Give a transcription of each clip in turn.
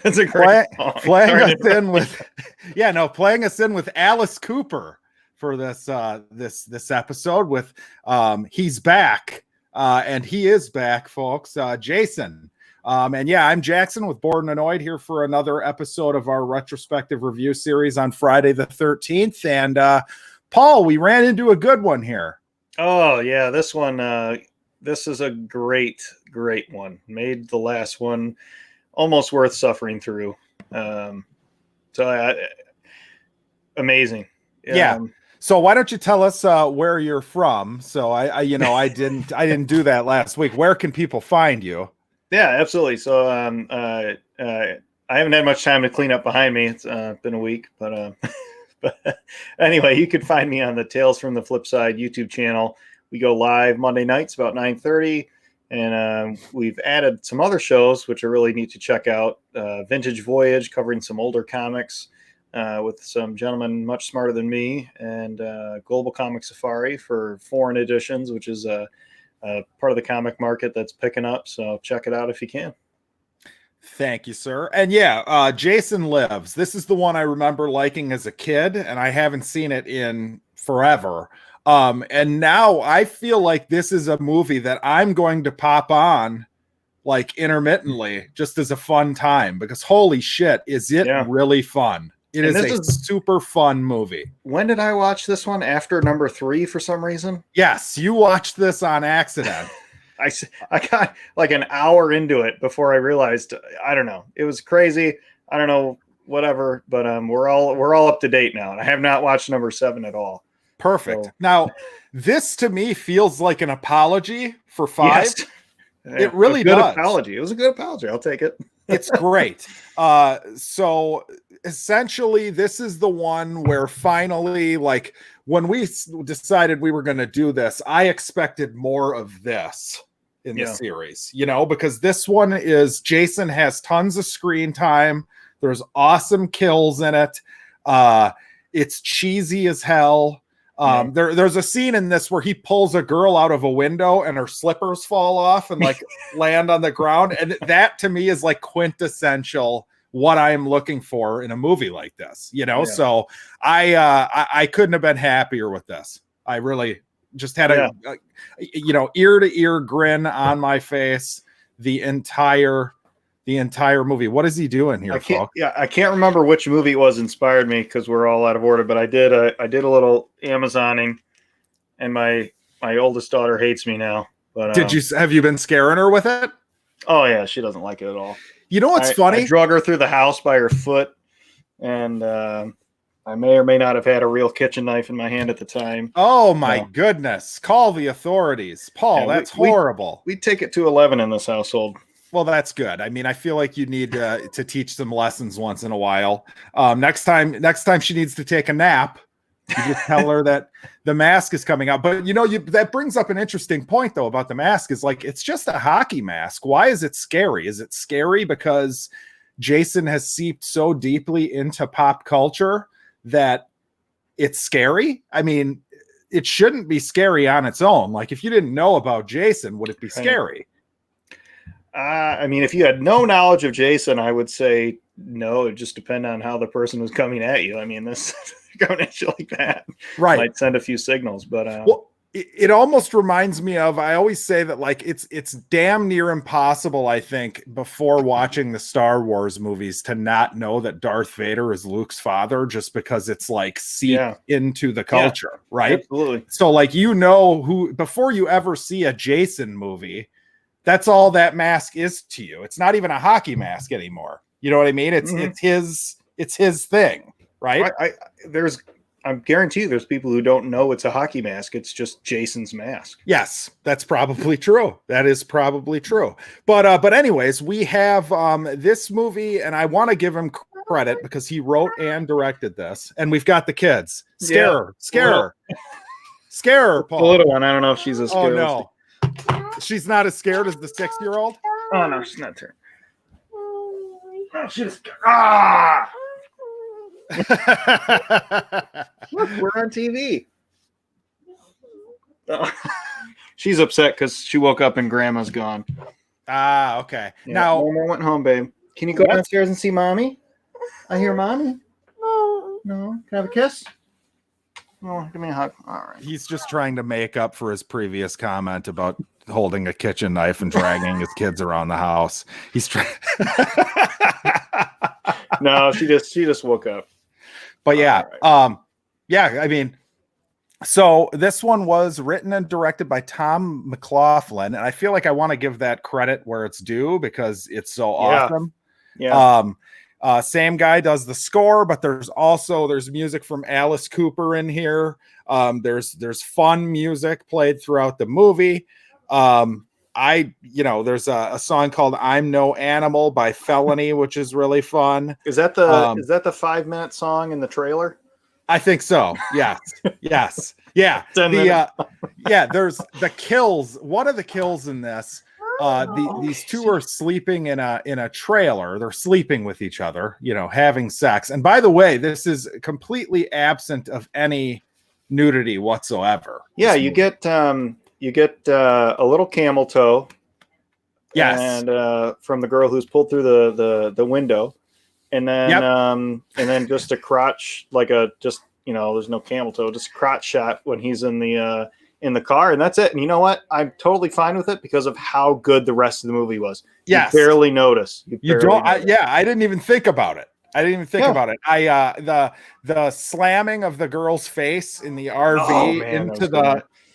That's a great song. Playing us in with Alice Cooper for this this episode with he's back, and he is back, folks. Jason. I'm Jackson with Bored and Annoyed here for another episode of our retrospective review series on Friday the 13th. And Paul, we ran into a good one here. Oh yeah, this one. This is a great one. Made the last one almost worth suffering through. Amazing. Yeah. So why don't you tell us where you're from? So I didn't do that last week. Where can people find you? Yeah, absolutely. So I haven't had much time to clean up behind me. It's been a week, but anyway, you can find me on the Tales from the Flipside YouTube channel. We go live Monday nights about 9:30, and we've added some other shows which are really neat to check out. Vintage Voyage, covering some older comics with some gentlemen much smarter than me, and Global Comic Safari for foreign editions, which is part of the comic market that's picking up. So check it out if you can. Thank you, sir. And Jason Lives. This is the one I remember liking as a kid, and I haven't seen it in forever. And now I feel like this is a movie that I'm going to pop on like intermittently just as a fun time, because holy shit, is it really fun. It is a super fun movie. When did I watch this one? After number 3 for some reason? Yes, you watched this on accident. I got like an hour into it before I realized, I don't know. It was crazy. I don't know, whatever, but we're all up to date now, and I have not watched number 7 at all. Perfect. So. Now, this to me feels like an apology for 5. Yes. It really does. Apology. It was a good apology. I'll take it. It's great. So essentially, this is the one where finally, like, when we decided we were going to do this, I expected more of this in the series, because this one is Jason has tons of screen time. There's awesome kills in it. It's cheesy as hell. There's a scene in this where he pulls a girl out of a window and her slippers fall off and like land on the ground. And that to me is like quintessential what I am looking for in a movie like this, So I couldn't have been happier with this. I really just had a ear to ear grin on my face the entire movie. What is he doing here, folks? Yeah, I can't remember which movie it was inspired me because we're all out of order. But I did a little Amazoning, and my oldest daughter hates me now. But have you been scaring her with it? Oh yeah, she doesn't like it at all. You know what's funny? I drug her through the house by her foot, and I may or may not have had a real kitchen knife in my hand at the time. Oh my goodness! Call the authorities, Paul. That's horrible. We take it to 11 in this household. Well, that's good. I mean, I feel like you need to teach some lessons once in a while. Next time she needs to take a nap, you just tell her that the mask is coming out. But that brings up an interesting point though about the mask. Is like, it's just a hockey mask. Why is it scary? Is it scary because Jason has seeped so deeply into pop culture that it's scary? I mean, it shouldn't be scary on its own. Like, if you didn't know about Jason, would it be scary? I mean, if you had no knowledge of Jason, I would say no. It just depend on how the person was coming at you. I mean, this going at you like that, right, might send a few signals. But it almost reminds me of, I always say that like it's damn near impossible, I think, before watching the Star Wars movies to not know that Darth Vader is Luke's father, just because it's like seeped into the culture, right? Absolutely. So like, who before you ever see a Jason movie, that's all that mask is to you. It's not even a hockey mask anymore. You know what I mean? It's his thing, right? I guarantee you there's people who don't know it's a hockey mask. It's just Jason's mask. Yes, that's probably true. That is probably true. But anyways, we have this movie, and I want to give him credit because he wrote and directed this, and we've got the kids. Scare her, Paul. The little one. I don't know if she's as scared. Oh no. She's not as scared as the 6-year-old? Oh, no, she's not. Oh, she's ah! Look, we're on TV. Oh. She's upset because she woke up and Grandma's gone. Ah, okay. Yeah, now, Mama went home, babe. Can you go downstairs and see mommy? I hear mommy. No. Can I have a kiss? Oh, give me a hug. All right. He's just trying to make up for his previous comment about holding a kitchen knife and dragging his kids around the house. He's trying. No, she just woke up. But yeah, right. Yeah. I mean, so this one was written and directed by Tom McLaughlin, and I feel like I want to give that credit where it's due because it's so awesome. Yeah. Same guy does the score, but there's music from Alice Cooper in here. There's fun music played throughout the movie. There's a song called "I'm No Animal" by Felony, which is really fun. Is that the 5-minute song in the trailer? I think so. Yes. Yes. Yeah. There's the kills. One of the kills in this. These two are sleeping in a trailer. They're sleeping with each other, having sex. And by the way, this is completely absent of any nudity whatsoever. Yeah, you get a little camel toe. Yes, and from the girl who's pulled through the window, and then just a crotch, there's no camel toe, just crotch shot when he's in the car, and that's it. And you know what? I'm totally fine with it because of how good the rest of the movie was. Yes. You barely notice. I didn't even think about it. About it. The slamming of the girl's face in the RV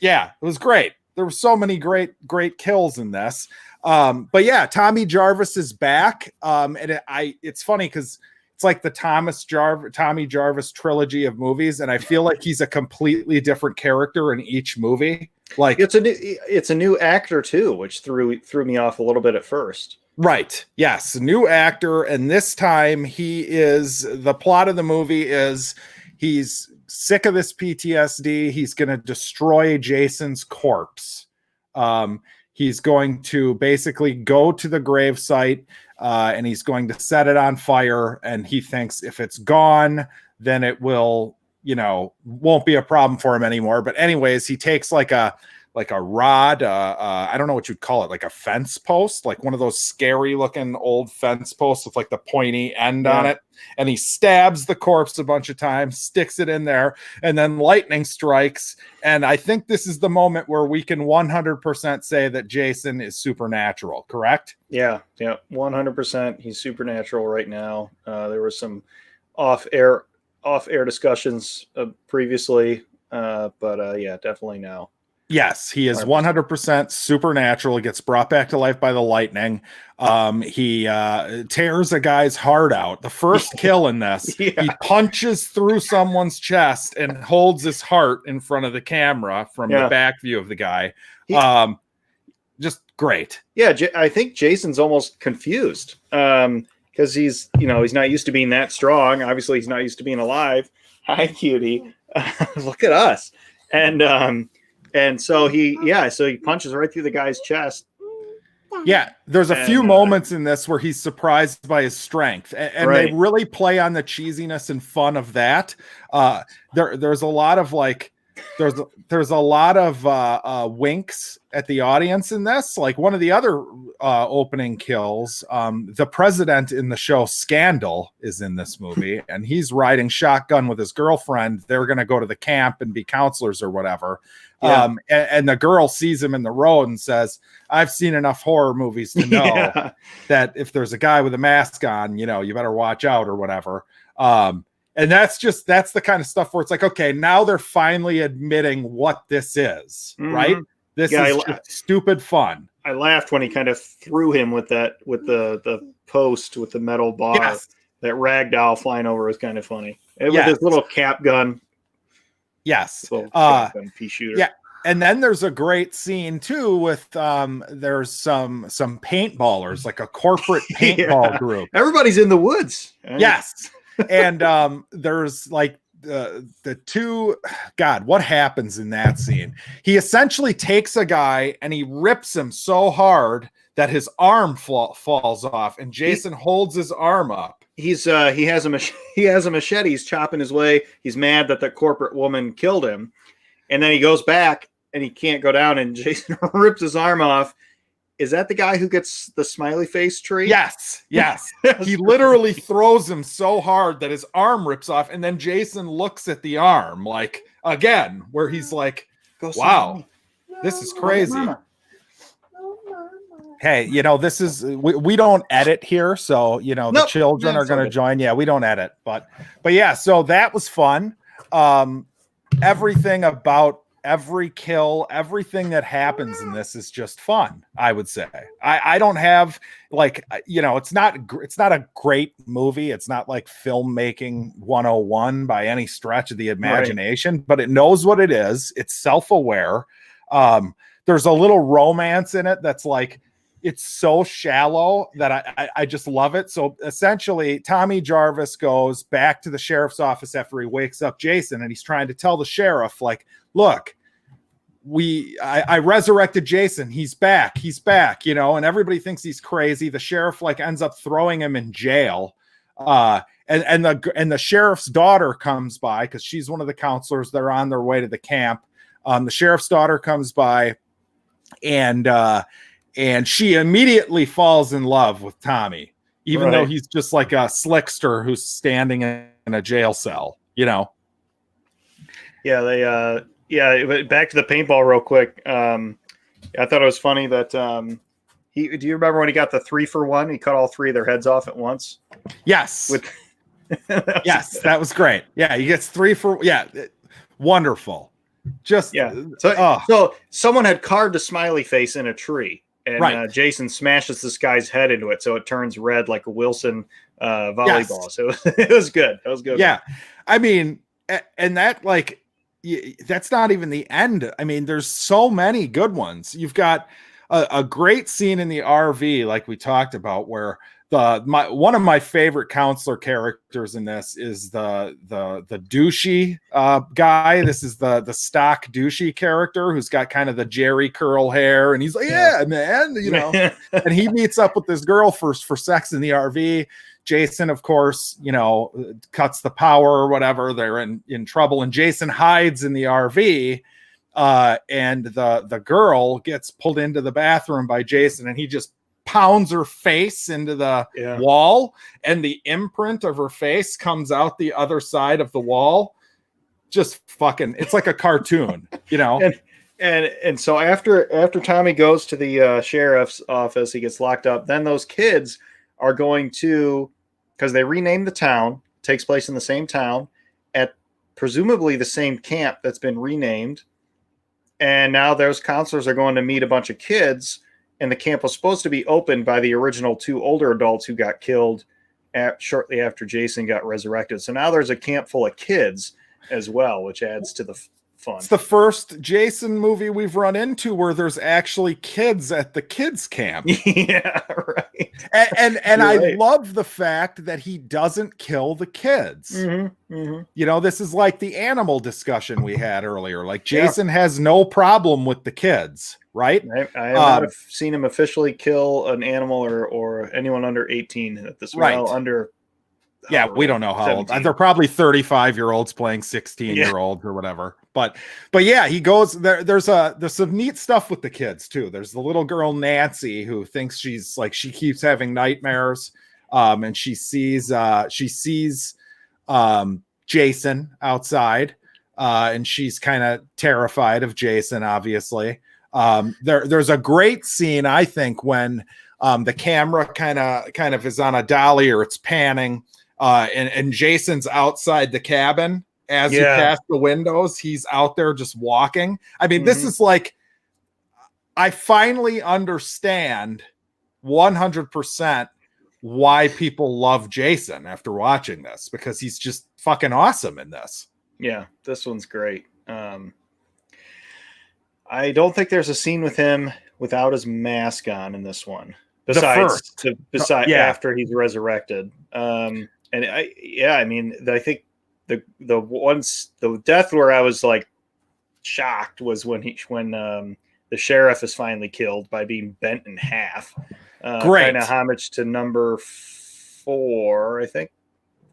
it was great. There were so many great kills in this. But yeah, Tommy Jarvis is back. It's funny because it's like the Tommy Jarvis trilogy of movies, and I feel like he's a completely different character in each movie. Like it's a new actor too, which threw me off a little bit at first. Right. Yes, new actor, and this time the plot of the movie is he's sick of this PTSD. He's going to destroy Jason's corpse. He's going to basically go to the gravesite and he's going to set it on fire. And he thinks if it's gone, then it will, won't be a problem for him anymore. But anyways, he takes like a rod, I don't know what you'd call it, like a fence post, like one of those scary looking old fence posts with like the pointy end on it. And he stabs the corpse a bunch of times, sticks it in there, and then lightning strikes. And I think this is the moment where we can 100% say that Jason is supernatural, correct? Yeah, 100%. He's supernatural right now. There was some off-air discussions previously, but definitely now. Yes, he is 100% supernatural. He gets brought back to life by the lightning. He tears a guy's heart out. The first kill in this, he punches through someone's chest and holds his heart in front of the camera from the back view of the guy. Just great. Yeah, I think Jason's almost confused because he's not used to being that strong. Obviously, he's not used to being alive. Hi, cutie. Look at us. And so he punches right through the guy's chest. Yeah, there's a few moments in this where he's surprised by his strength, and they really play on the cheesiness and fun of that. There's a lot of there's a lot of winks at the audience in this. Like one of the other opening kills, the president in the show Scandal is in this movie, and he's riding shotgun with his girlfriend. They're going to go to the camp and be counselors or whatever. Yeah. And the girl sees him in the road and says, I've seen enough horror movies to know that if there's a guy with a mask on, you better watch out or whatever. And that's the kind of stuff where it's like, okay, now they're finally admitting what this is, right? This is just stupid fun. I laughed when he kind of threw him with the post with the metal bar. Yes. That ragdoll flying over was kind of funny. With his little cap gun. Yes. Pea shooter. Yeah. And then there's a great scene too with there's some paintballers, like a corporate paintball group. Everybody's in the woods. Yes. And there's like the two, God, what happens in that scene? He essentially takes a guy and he rips him so hard that his arm falls off, and Jason holds his arm up. He has a machete. He's chopping his way. He's mad that the corporate woman killed him, and then he goes back and he can't go down, and Jason rips his arm off, is that the guy who gets the smiley face tree? Yes. He literally throws him so hard that his arm rips off, and then Jason looks at the arm like again, where he's like, "Wow, this is crazy." Hey, this is we don't edit here, so the children are going to join. Yeah, we don't edit, but yeah, so that was fun. Everything about every kill, everything that happens in this is just fun, I would say. I don't have it's not a great movie. It's not like filmmaking 101 by any stretch of the imagination, but it knows what it is. It's self-aware. There's a little romance in it that's like, it's so shallow that I just love it. So essentially, Tommy Jarvis goes back to the sheriff's office after he wakes up Jason, and he's trying to tell the sheriff, like, look, I resurrected Jason. He's back, and everybody thinks he's crazy. The sheriff ends up throwing him in jail. And the sheriff's daughter comes by because she's one of the counselors. They're on their way to the camp. The sheriff's daughter comes by, and she immediately falls in love with Tommy, even though he's just like a slickster who's standing in a jail cell, Yeah, but back to the paintball real quick. I thought it was funny that do you remember when he got the 3-for-1? He cut all three of their heads off at once. Yes. That was great. Yeah, he gets 3 for wonderful. Just So someone had carved a smiley face in a tree. And Jason smashes this guy's head into it, so it turns red like a Wilson volleyball. So it was good. That was good. Yeah, I mean, and that that's not even the end. I mean, there's so many good ones. You've got a great scene in the RV, like we talked about, where one of my favorite counselor characters in this is the douchey guy. This is the stock douchey character who's got kind of the Jerry curl hair, and he's like, yeah, man, and he meets up with this girl for sex in the RV. Jason, of course, cuts the power or whatever. They're in trouble, and Jason hides in the RV. And the girl gets pulled into the bathroom by Jason, and he just pounds her face into the wall, and the imprint of her face comes out the other side of the wall. Just fucking, it's like a cartoon, And so after Tommy goes to the sheriff's office, he gets locked up. Then those kids are going to, because they renamed the town, takes place in the same town at presumably the same camp that's been renamed. And now those counselors are going to meet a bunch of kids, and the camp was supposed to be opened by the original 2 older adults who got killed shortly after Jason got resurrected. So now there's a camp full of kids as well, which adds to the fun. It's the first Jason movie we've run into where there's actually kids at the kids camp. Yeah, right. And I love the fact that he doesn't kill the kids. Mm-hmm, mm-hmm. This is like the animal discussion we had earlier. Like Jason has no problem with the kids, right? I have not seen him officially kill an animal or anyone under 18 at this under. Yeah, we don't know how old. They're probably 35-year-olds playing 16-year-olds or whatever. But yeah, he goes there. There's some neat stuff with the kids too. There's the little girl Nancy who thinks she keeps having nightmares, and she sees Jason outside, and she's kind of terrified of Jason. Obviously, there's a great scene, I think, when the camera kind of is on a dolly or it's panning. And Jason's outside the cabin as you pass the windows. He's out there just walking. I mean, this is like, I finally understand 100% why people love Jason after watching this, because he's just fucking awesome in this. Yeah, this one's great. I don't think there's a scene with him without his mask on in this one. Besides after he's resurrected. And I think the death where I was like shocked was when the sheriff is finally killed by being bent in half. Great. Kind of homage to number 4, I think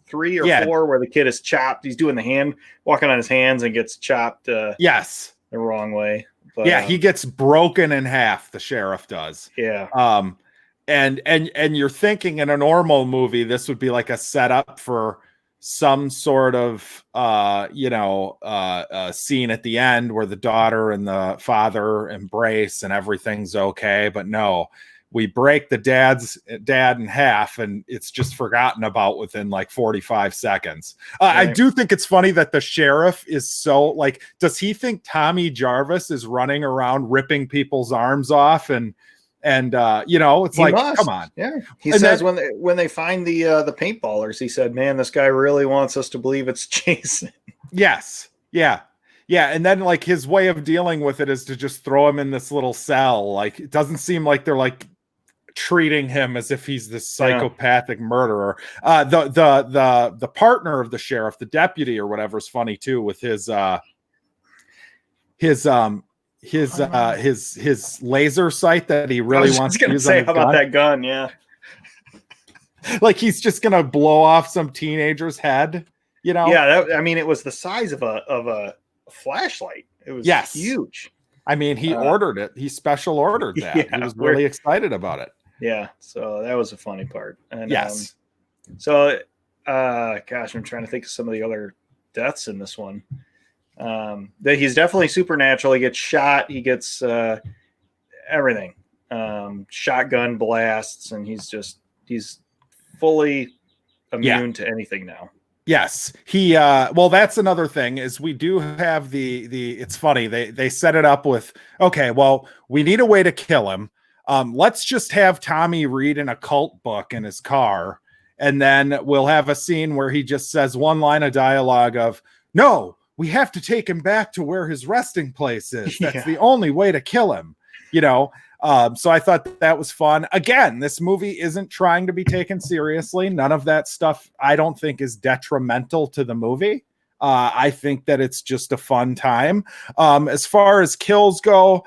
3 or 4, where the kid is chopped. He's doing walking on his hands and gets chopped. Yes, the wrong way. But yeah, he gets broken in half. The sheriff does. yeah. And you're thinking in a normal movie, this would be like a setup for some sort of scene at the end where the daughter and the father embrace and everything's okay. But no, we break the dad in half, and it's just forgotten about within like 45 seconds. Right. I do think it's funny that the sheriff is so like, does he think Tommy Jarvis is running around ripping people's arms off and it's He like, must. come on. Yeah. He And says then, when they find the paintballers, he said, "Man, this guy really wants us to believe it's Jason." yes. Yeah. Yeah. And then like his way of dealing with it is to just throw him in this little cell. Like it doesn't seem like they're like treating him as if he's this psychopathic murderer. The partner of the sheriff, the deputy or whatever, is funny too, with his laser sight that he really wants to use. Say, how about that gun? Yeah. Like he's just gonna blow off some teenager's head, Yeah, it was the size of a flashlight. It was huge. I mean, he ordered it. He special ordered that. Yeah, he was really excited about it. Yeah, so that was a funny part. And yes. Gosh, I'm trying to think of some of the other deaths in this one. That he's definitely supernatural. He gets shot. He gets everything. Shotgun blasts, and he's fully immune to anything now. Yes. He that's another thing is we do have the it's funny. They set it up with, okay, well, we need a way to kill him. Let's just have Tommy read an occult book in his car, and then we'll have a scene where he just says one line of dialogue of, "No, we have to take him back to where his resting place is. That's the only way to kill him." So I thought that was fun. Again, this movie isn't trying to be taken seriously. None of that stuff I don't think is detrimental to the movie. I think that it's just a fun time. As far as kills go,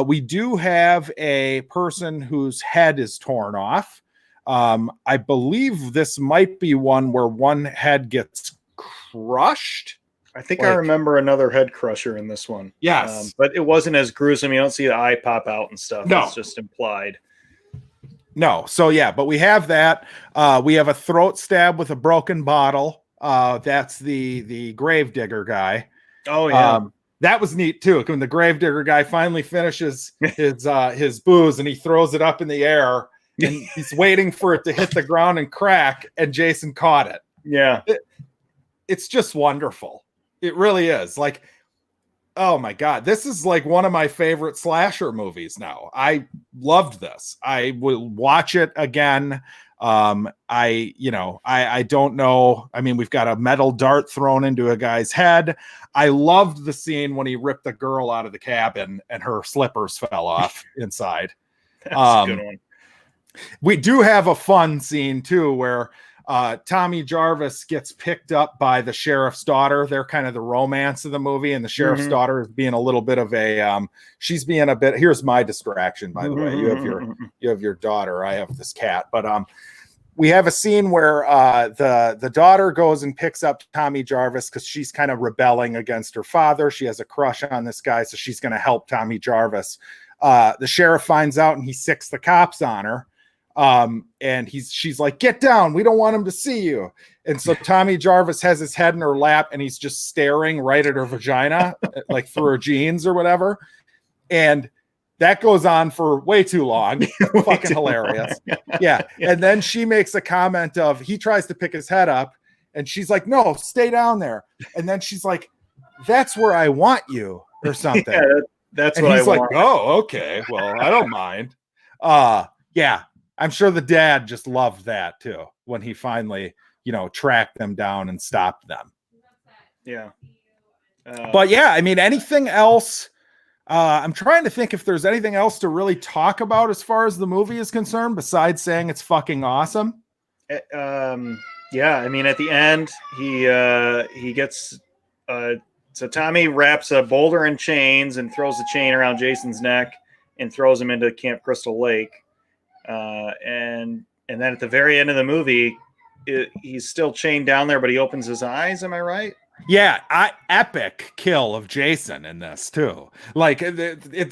we do have a person whose head is torn off. I believe this might be one where one head gets crushed. I think I remember another head crusher in this one. Yes. But it wasn't as gruesome. You don't see the eye pop out and stuff. No. It's just implied. No. So, yeah, but we have that. We have a throat stab with a broken bottle. That's the gravedigger guy. Oh, yeah. That was neat, too. When the gravedigger guy finally finishes his booze and he throws it up in the air and he's waiting for it to hit the ground and crack, and Jason caught it. Yeah. It's just wonderful. It really is. Like, oh my God, this is like one of my favorite slasher movies now. I loved this. I will watch it again. I don't know. I mean, we've got a metal dart thrown into a guy's head. I loved the scene when he ripped the girl out of the cabin and her slippers fell off inside. That's a good one. We do have a fun scene too, where Tommy Jarvis gets picked up by the sheriff's daughter. They're kind of the romance of the movie, and the sheriff's daughter is being a little bit of a she's being a bit, here's my distraction, by the way. You have your daughter, I have this cat. But we have a scene where the daughter goes and picks up Tommy Jarvis because she's kind of rebelling against her father. She has a crush on this guy, so she's going to help Tommy Jarvis. The sheriff finds out and he sicks the cops on her. And she's like, "Get down, we don't want him to see you." And so Tommy Jarvis has his head in her lap and he's just staring right at her vagina, like through her jeans or whatever. And that goes on for way too long. Fucking hilarious. Yeah. And then she makes a comment of, he tries to pick his head up and she's like, "No, stay down there." And then she's like, "That's where I want you," or something. Yeah, that's and what he's I like, want. "Oh, okay. Well, I don't mind." Yeah. I'm sure the dad just loved that too, when he finally, tracked them down and stopped them. Yeah. But yeah, I mean, anything else? I'm trying to think if there's anything else to really talk about as far as the movie is concerned, besides saying it's fucking awesome. Yeah. I mean, at the end, he gets, so Tommy wraps a boulder in chains and throws the chain around Jason's neck and throws him into Camp Crystal Lake. And then at the very end of the movie, he's still chained down there, but he opens his eyes. Am I right? Yeah, epic kill of Jason in this too. Like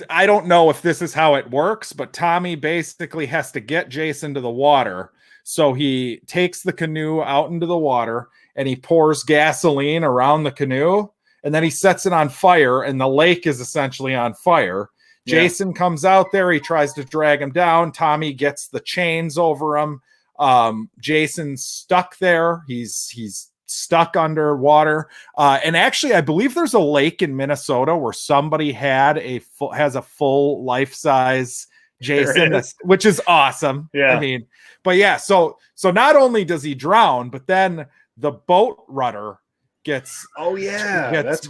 I don't know if this is how it works, but Tommy basically has to get Jason to the water. So he takes the canoe out into the water and he pours gasoline around the canoe and then he sets it on fire and the lake is essentially on fire. Yeah. Jason comes out there, he tries to drag him down. Tommy gets the chains over him. Jason's stuck there. He's stuck underwater. And actually, I believe there's a lake in Minnesota where somebody has a full life-size Jason, which is awesome. Yeah. I mean, but yeah, so not only does he drown, but then the boat rudder gets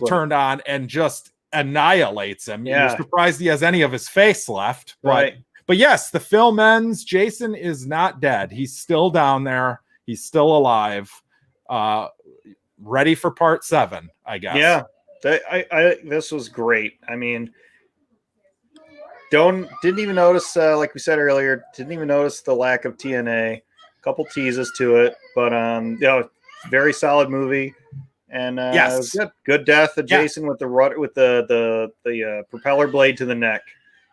turned on and just annihilates him. Yeah. You're surprised he has any of his face left. Right. But yes, the film ends. Jason is not dead. He's still down there. He's still alive. Ready for part 7, I guess. Yeah. This was great. I mean, didn't even notice, like we said earlier, didn't even notice the lack of TNA. A couple teases to it, but very solid movie. And yes, it was good death of Jason with the rudder, with the propeller blade to the neck.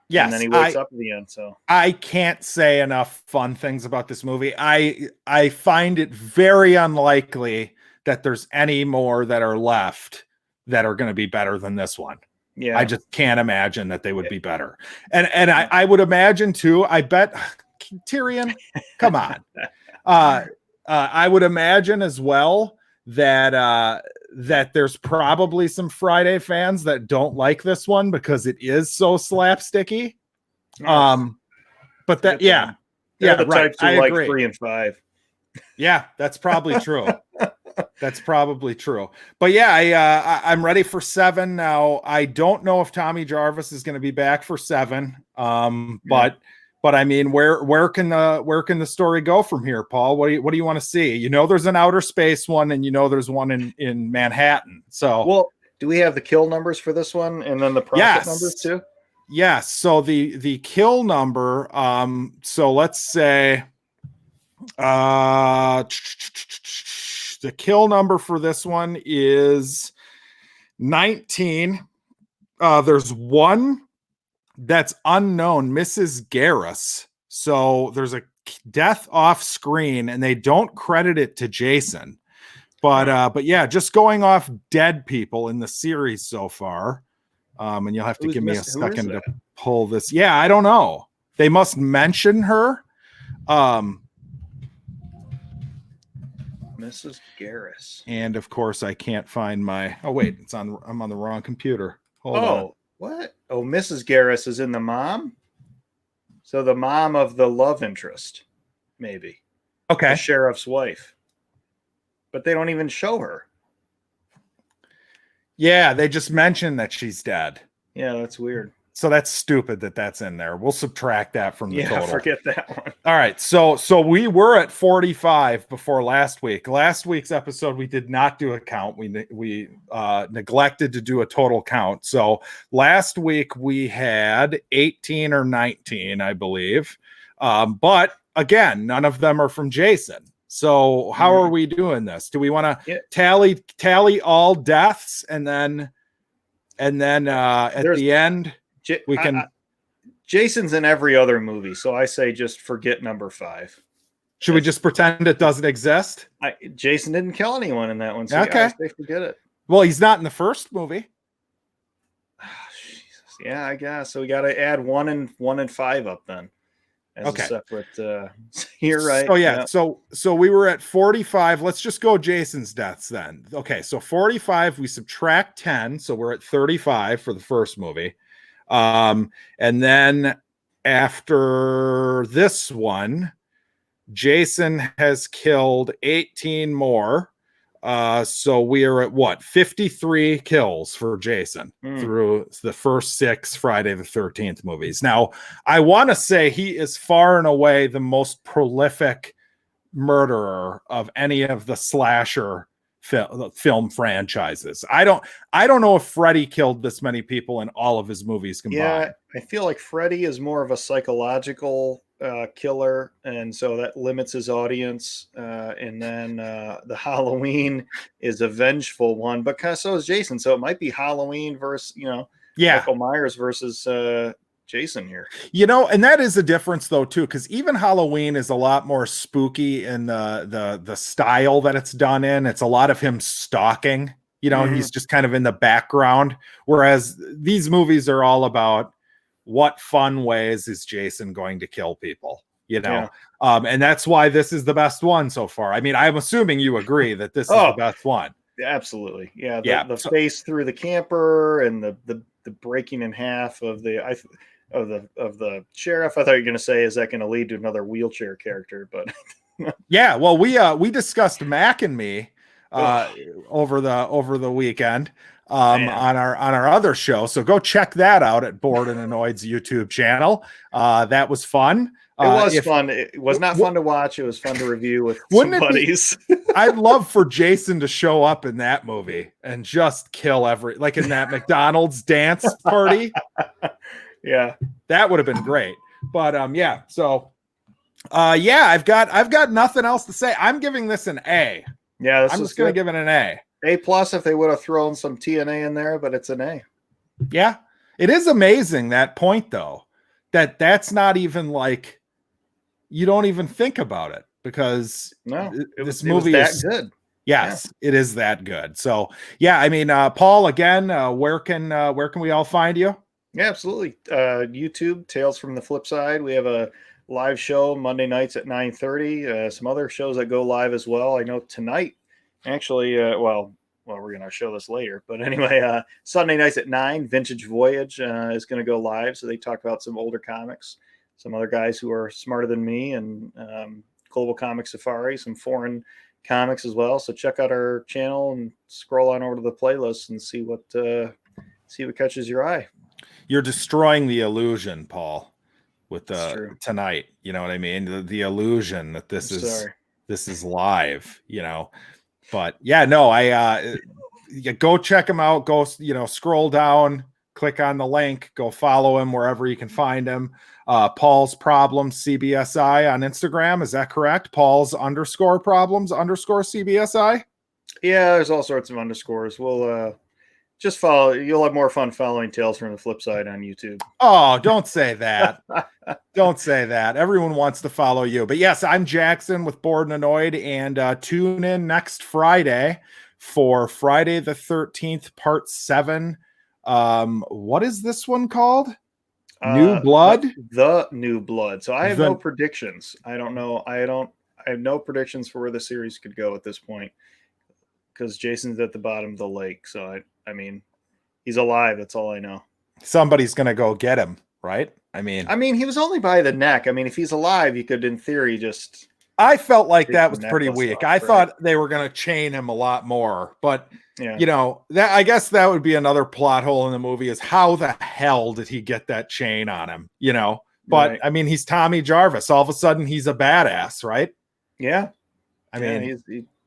Yes, and then he wakes up at the end. So I can't say enough fun things about this movie. I find it very unlikely that there's any more that are left that are going to be better than this one. Yeah, I just can't imagine that they would be better. And I would imagine too. I bet Tyrion, come on. I would imagine as well that there's probably some Friday fans that don't like this one because it is so slapsticky. But that, yeah, the right. types who like 3 and 5. Yeah, that's probably true. That's probably true. But yeah, I'm ready for 7 now. I don't know if Tommy Jarvis is going to be back for 7. But I mean, where can the story go from here, Paul? What do you want to see? You know, there's an outer space one, and you know there's one in Manhattan. So, well, do we have the kill numbers for this one, and then the profit numbers too? Yes. So the kill number. So let's say, the kill number for this one is 19. There's one that's unknown, Mrs. Garris. So there's a death off screen and they don't credit it to Jason. But yeah, just going off dead people in the series so far. And you'll have to give me a second to pull this. Yeah, I don't know. They must mention her. Mrs. Garris. And of course I can't find my I'm on the wrong computer. Hold on. What? Oh, Mrs. Garris is in the mom? So the mom of the love interest, maybe. Okay. The sheriff's wife. But they don't even show her. Yeah, they just mention that she's dead. Yeah, that's weird. So that's stupid that's in there. We'll subtract that from the total. Forget that one. All right. So we were at 45 before last week. Last week's episode, we did not do a count. We neglected to do a total count. So last week we had 18 or 19, I believe. But again, none of them are from Jason. So how are we doing this? Do we want to tally all deaths and then at the end we can? Jason's in every other movie, so I say just forget number 5. Should we just pretend it doesn't exist? Jason didn't kill anyone in that one, so okay. I say forget it. Well, he's not in the first movie. Oh, Jesus. Yeah, I guess. So we got to add 1 and 5 up then. As a separate. You're right. So yeah. So we were at 45. Let's just go Jason's deaths then. Okay, so 45. We subtract 10, so we're at 35 for the first movie. And then after this one, Jason has killed 18 more. So we are at 53 kills for Jason through the first 6 Friday the 13th movies. Now, I want to say he is far and away the most prolific murderer of any of the slasher film franchises. I don't know if Freddy killed this many people in all of his movies combined. Yeah, I feel like Freddy is more of a psychological killer, and so that limits his audience. And then the Halloween is a vengeful one, but so is Jason. So it might be Halloween versus Michael Myers versus Jason here. And that is a difference though too, because even Halloween is a lot more spooky in the style that it's done in. It's a lot of him stalking. He's just kind of in the background, whereas these movies are all about what fun ways is Jason going to kill people, and that's why this is the best one so far. I mean, I'm assuming you agree that this is the best one. Absolutely. Yeah. The face through the camper and the breaking in half of the sheriff. I thought you were going to say, is that going to lead to another wheelchair character? But yeah, well, we discussed Mac and Me over the weekend on our other show. So go check that out at Bored and Annoyed's YouTube channel. That was fun. It was fun. It was not fun to watch. It was fun to review with some buddies. I'd love for Jason to show up in that movie and just kill like in that McDonald's dance party. Yeah, that would have been great. But so I've got nothing else to say. I'm giving this an A. Yeah, I'm just going to give it an A. A+ if they would have thrown some TNA in there, but it's an A. Yeah, it is amazing that point though. That's not even like, you don't even think about it, because this movie is that good. Yes, it is that good. So yeah, I mean, Paul, again, where can we all find you? Yeah, absolutely. YouTube, Tales from the Flipside. We have a live show Monday nights at 9:30. Some other shows that go live as well. I know tonight, actually, well, we're going to show this later. But anyway, Sunday nights at 9, Vintage Voyage is going to go live. So they talk about some older comics, some other guys who are smarter than me, and Global Comic Safari, some foreign comics as well. So check out our channel and scroll on over to the playlist and see what catches your eye. You're destroying the illusion, Paul, with tonight. You know what I mean? The illusion that this is live, But yeah, no, go check him out. Go, scroll down, click on the link, go follow him wherever you can find him. Paul's Problems CBSI on Instagram. Is that correct? Paul's _problems _CBSI. Yeah, there's all sorts of underscores. We'll just follow. You'll have more fun following Tales from the Flipside on YouTube. Oh, don't say that. Don't say that. Everyone wants to follow you. But yes, I'm Jackson with Bored and Annoyed, and tune in next Friday for Friday the 13th, part 7. What is this one called? New Blood? The New Blood. So I have no predictions. I don't know. I have no predictions for where the series could go at this point, because Jason's at the bottom of the lake. So I mean, he's alive. That's all I know. Somebody's going to go get him, right? I mean, he was only by the neck. I mean, if he's alive, you could, in theory, just... I felt like that was pretty weak. I thought they were going to chain him a lot more, but that, I guess that would be another plot hole in the movie, is how the hell did he get that chain on him? But right. I mean, he's Tommy Jarvis. All of a sudden he's a badass, right? Yeah. I mean,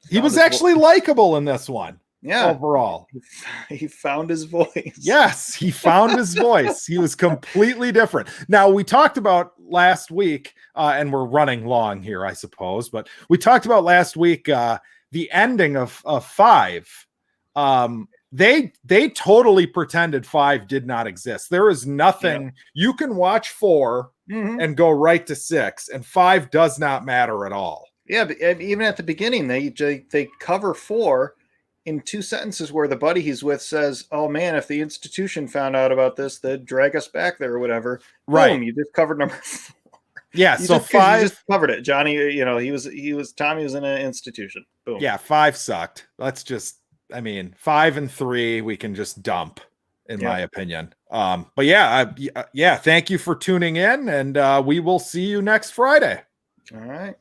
he was actually likable in this one. Yeah. Overall, he found his voice. Yes, he found his voice. He was completely different. Now, we talked about last week, and we're running long here, I suppose, but we talked about last week the ending of 5. They totally pretended 5 did not exist. There is nothing. Yeah. You can watch 4 and go right to 6, and 5 does not matter at all. Yeah, but even at the beginning, they cover 4 in 2 sentences where the buddy he's with says, "Oh man, if the institution found out about this, they'd drag us back there or whatever." Right. Boom, you just covered number 4. Yeah, so 5 just covered it. Johnny, Tommy was in an institution. Boom. Yeah, 5 sucked. Let's just, 5 and 3 we can just dump, in my opinion. But yeah, thank you for tuning in, and we will see you next Friday. All right.